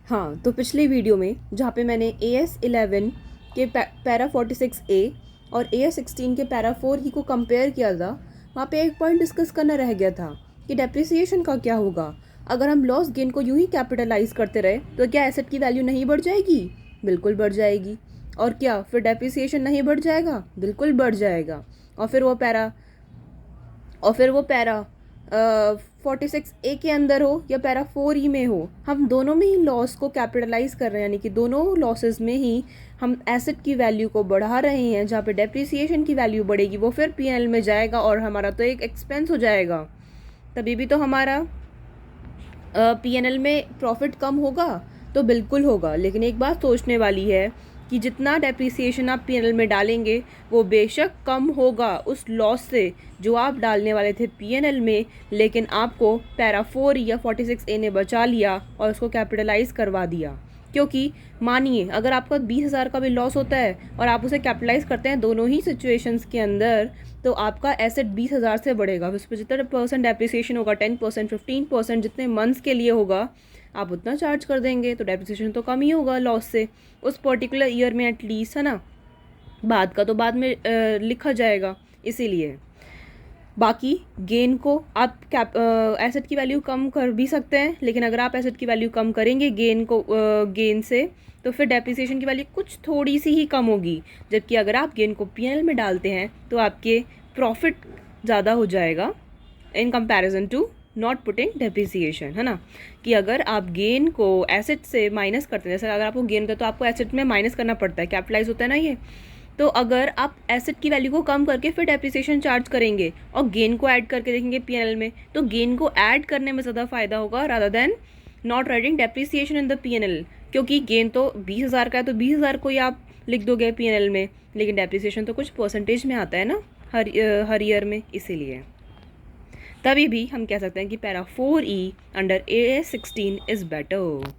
हाँ, तो पिछले वीडियो में जहाँ पे मैंने AS11 के पैरा 46A और AS16 के पैरा 4 को कंपेयर किया था, वहाँ पे एक पॉइंट डिस्कस करना रह गया था कि डेप्रिसिएशन का क्या होगा। अगर हम लॉस गेन को यूं ही कैपिटलाइज करते रहे तो क्या एसेट की वैल्यू नहीं बढ़ जाएगी? बिल्कुल बढ़ जाएगी। और क्या फिर डेप्रिसिएशन नहीं बढ़ जाएगा? बिल्कुल बढ़ जाएगा। और फिर वो पैरा 46A के अंदर हो या पैरा 4E में हो, हम दोनों में ही लॉस को कैपिटलाइज कर रहे हैं, यानी कि दोनों लॉसेस में ही हम एसेट की वैल्यू को बढ़ा रहे हैं। जहाँ पे डेप्रिसिएशन की वैल्यू बढ़ेगी वो फिर P&L में जाएगा और हमारा तो एक एक्सपेंस हो जाएगा। तभी भी तो हमारा P&L में प्रॉफिट कम होगा। तो बिल्कुल होगा, लेकिन एक बात सोचने वाली है कि जितना डेप्रिसिएशन आप P&L में डालेंगे वो बेशक कम होगा उस लॉस से जो आप डालने वाले थे P&L में, लेकिन आपको पैरा 4 या 46A ने बचा लिया और उसको कैपिटलाइज करवा दिया। क्योंकि मानिए अगर आपका 20,000 का भी लॉस होता है और आप उसे कैपिटलाइज करते हैं दोनों ही सिचुएशंस के अंदर, तो आपका एसेट 20,000 से बढ़ेगा। उस पर जितना % डेप्रिसिएशन होगा, 10%, 15%, जितने मंथ्स के लिए होगा आप उतना चार्ज कर देंगे, तो डेप्रिसिएशन तो कम ही होगा लॉस से उस पर्टिकुलर ईयर में एटलीस्ट, है ना। बाद का तो बाद में लिखा जाएगा। इसीलिए बाकी गेन को आप एसेट की वैल्यू कम कर भी सकते हैं, लेकिन अगर आप एसेट की वैल्यू कम करेंगे गेन से, तो फिर डेप्रिसिएशन की वैल्यू कुछ थोड़ी सी ही कम होगी। जबकि अगर आप गेन को P&L में डालते हैं तो आपके प्रॉफिट ज़्यादा हो जाएगा in comparison to not putting depreciation, है ना। कि अगर आप गेन को एसेट से माइनस करते हैं, जैसे अगर आपको गेन होता है तो आपको एसेट में माइनस करना पड़ता है, कैपिटलाइज होता है ना ये। तो अगर आप एसेट की वैल्यू को कम करके फिर डेप्रिसिएशन चार्ज करेंगे और गेन को ऐड करके देखेंगे P&L में, तो गेन को ऐड करने में ज़्यादा फायदा होगा rather than not writing depreciation in the P&L। क्योंकि गेन तो 20,000 का है तो 20,000 को ही आप लिख दोगे P&L में, लेकिन डेप्रिसिएशन तो कुछ परसेंटेज में आता है ना हर ईयर में। इसीलिए तभी भी हम कह सकते हैं कि para 4E under AS16 is better.